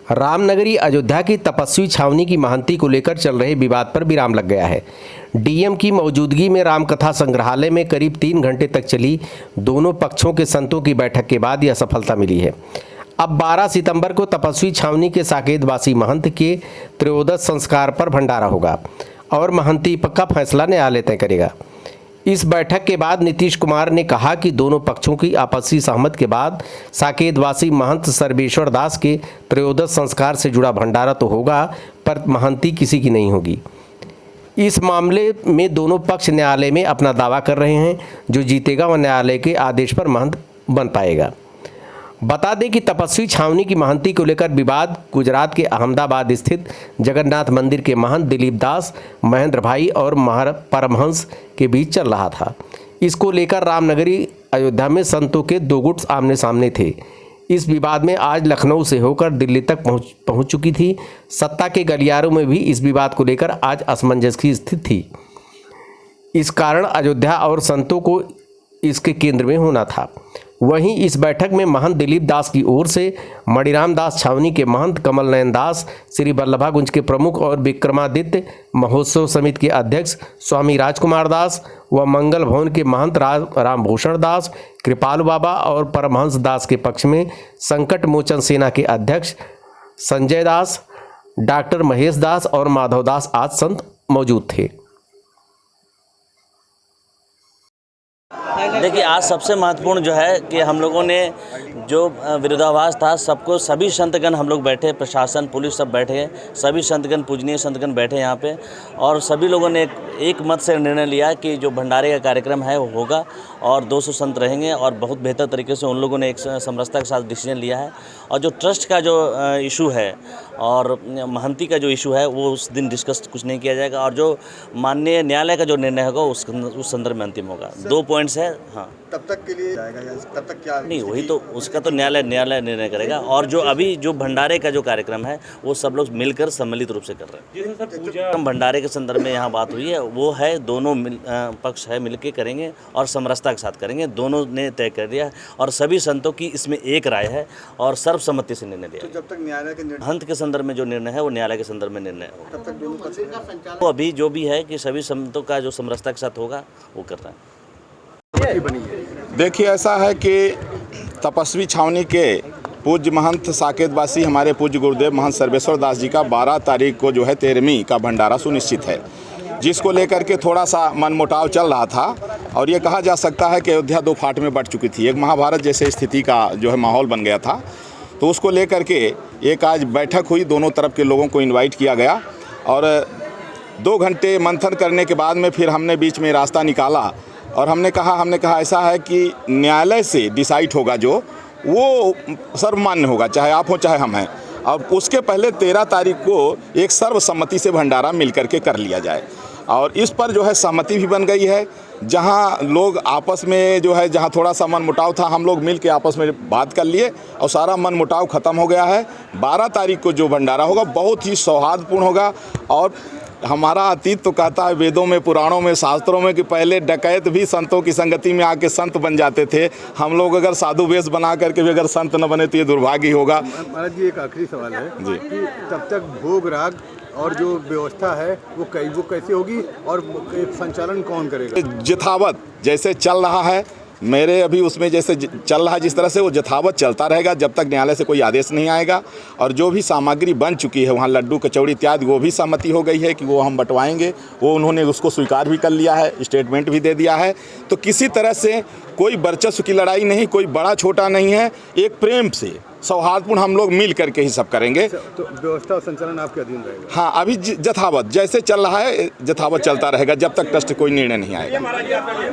रामनगरी अयोध्या की तपस्वी छावनी की महंती को लेकर चल रहे विवाद पर विराम लग गया है। डीएम की मौजूदगी में रामकथा संग्रहालय में करीब 3 घंटे तक चली दोनों पक्षों के संतों की बैठक के बाद यह सफलता मिली है। अब 12 सितंबर को तपस्वी छावनी के साकेतवासी महंत के त्रयोदश संस्कार पर भंडारा होगा और महंती का फैसला न्यायालय तय करेगा। इस बैठक के बाद नीतीश कुमार ने कहा कि दोनों पक्षों की आपसी सहमति के बाद साकेतवासी महंत सर्वेश्वर दास के त्रयोदश संस्कार से जुड़ा भंडारा तो होगा, पर महंती किसी की नहीं होगी। इस मामले में दोनों पक्ष न्यायालय में अपना दावा कर रहे हैं। जो जीतेगा वह न्यायालय के आदेश पर महंत बन पाएगा। बता दें कि तपस्वी छावनी की महंती को लेकर विवाद गुजरात के अहमदाबाद स्थित जगन्नाथ मंदिर के महंत दिलीप दास, महेंद्र भाई और परमहंस के बीच चल रहा था। इसको लेकर रामनगरी अयोध्या में संतों के दो गुट आमने सामने थे। इस विवाद में आज लखनऊ से होकर दिल्ली तक पहुंच चुकी थी। सत्ता के गलियारों में भी इस विवाद को लेकर आज असमंजस की स्थिति थी। इस कारण अयोध्या और संतों को इसके केंद्र में होना था। वहीं इस बैठक में महंत दिलीप दास की ओर से मणिराम दास छावनी के महंत, कमल नयन दास श्री बल्लभागुंज के प्रमुख और विक्रमादित्य महोत्सव समिति के अध्यक्ष स्वामी राजकुमार दास व मंगल भवन के महंत रामभूषण दास, कृपालु बाबा और परमहंस दास के पक्ष में संकट मोचन सेना के अध्यक्ष संजय दास, डॉक्टर महेश दास और माधव दास आज संत मौजूद थे। देखिए, आज सबसे महत्वपूर्ण जो है कि हम लोगों ने जो विरोधाभास था सबको, सभी संतगण हम लोग बैठे, प्रशासन पुलिस सब बैठे, सभी संतगण पूजनीय संतगण बैठे यहाँ पे, और सभी लोगों ने एक मत से निर्णय लिया कि जो भंडारे का कार्यक्रम है वो होगा और 200 संत रहेंगे और बहुत बेहतर तरीके से उन लोगों ने एक समरसता के साथ डिसीजन लिया है। और जो ट्रस्ट का जो इशू है और महंती का जो इशू है वो उस दिन डिस्कस कुछ नहीं किया जाएगा, और जो माननीय न्यायालय का जो निर्णय होगा उस संदर्भ में अंतिम होगा। 2 पॉइंट्स है। हाँ, तब तक के लिए जाएगा या तब तक क्या नहीं, वही तो उसका तो न्यायालय निर्णय करेगा। और जो अभी जो भंडारे का जो कार्यक्रम है वो सब लोग मिलकर सम्मिलित रूप से कर रहे हैं। हम भंडारे के संदर्भ में यहाँ बात हुई है वो है दोनों पक्ष है मिलके करेंगे और समरसता के साथ करेंगे, दोनों ने तय कर दिया और सभी संतों की इसमें एक राय है और सर्वसम्मति से निर्णय लिया। तो जब तक न्यायालय के महंत के संदर्भ में जो निर्णय है वो न्यायालय के संदर्भ में निर्णय होगा। तब तक दोनों पक्ष तो अभी जो भी है कि सभी संतों का जो समरसता के साथ होगा वो कर रहा है। देखिए, ऐसा है कि तपस्वी छावनी के पूज्य महंत साकेतवासी हमारे पूज्य गुरुदेव महंत सर्वेश्वर दास जी का 12 तारीख को जो है 13वीं का भंडारा सुनिश्चित है, जिसको लेकर के थोड़ा सा मनमुटाव चल रहा था। और ये कहा जा सकता है कि अयोध्या 2 फाट में बट चुकी थी, एक महाभारत जैसे स्थिति का जो है माहौल बन गया था। तो उसको लेकर के एक आज बैठक हुई, दोनों तरफ के लोगों को इन्वाइट किया गया और 2 घंटे मंथन करने के बाद में फिर हमने बीच में रास्ता निकाला और हमने कहा ऐसा है कि न्यायालय से डिसाइड होगा जो वो सर्वमान्य होगा, चाहे आप हो चाहे हम हैं। और उसके पहले 13 तारीख को एक सर्वसम्मति से भंडारा मिल करके कर लिया जाए, और इस पर जो है सहमति भी बन गई है। जहां लोग आपस में जो है, जहां थोड़ा सा मन मुटाव था, हम लोग मिल के आपस में बात कर लिए और सारा मन मुटाव ख़त्म हो गया है। 12 तारीख को जो भंडारा होगा बहुत ही सौहार्दपूर्ण होगा। और हमारा अतीत तो कहता है वेदों में, पुराणों में, शास्त्रों में कि पहले डकैत भी संतों की संगति में आके संत बन जाते थे। हम लोग अगर साधु वेश बना करके भी अगर संत न बने तो ये दुर्भाग्य होगा। महाराज जी, एक आखिरी सवाल है जी कि तब तक भोग राग और जो व्यवस्था है वो कैसे होगी और संचालन कौन करेगा? यथावत जैसे चल रहा है, मेरे अभी उसमें जैसे चल रहा है जिस तरह से, वो यथावत चलता रहेगा जब तक न्यायालय से कोई आदेश नहीं आएगा। और जो भी सामग्री बन चुकी है वहाँ लड्डू कचौड़ी इत्यादि, वो भी सहमति हो गई है कि वो हम बंटवाएंगे, वो उन्होंने उसको स्वीकार भी कर लिया है, स्टेटमेंट भी दे दिया है। तो किसी तरह से कोई वर्चस्व की लड़ाई नहीं, कोई बड़ा छोटा नहीं है, एक प्रेम से सौहार्दपूर्ण हम लोग मिल करके ही सब करेंगे। तो व्यवस्था और संचालन आपके अधीन रहेगा? हाँ, अभी यथावत जैसे चल रहा है यथावत चलता रहेगा जब तक ट्रस्ट कोई निर्णय नहीं आएगा।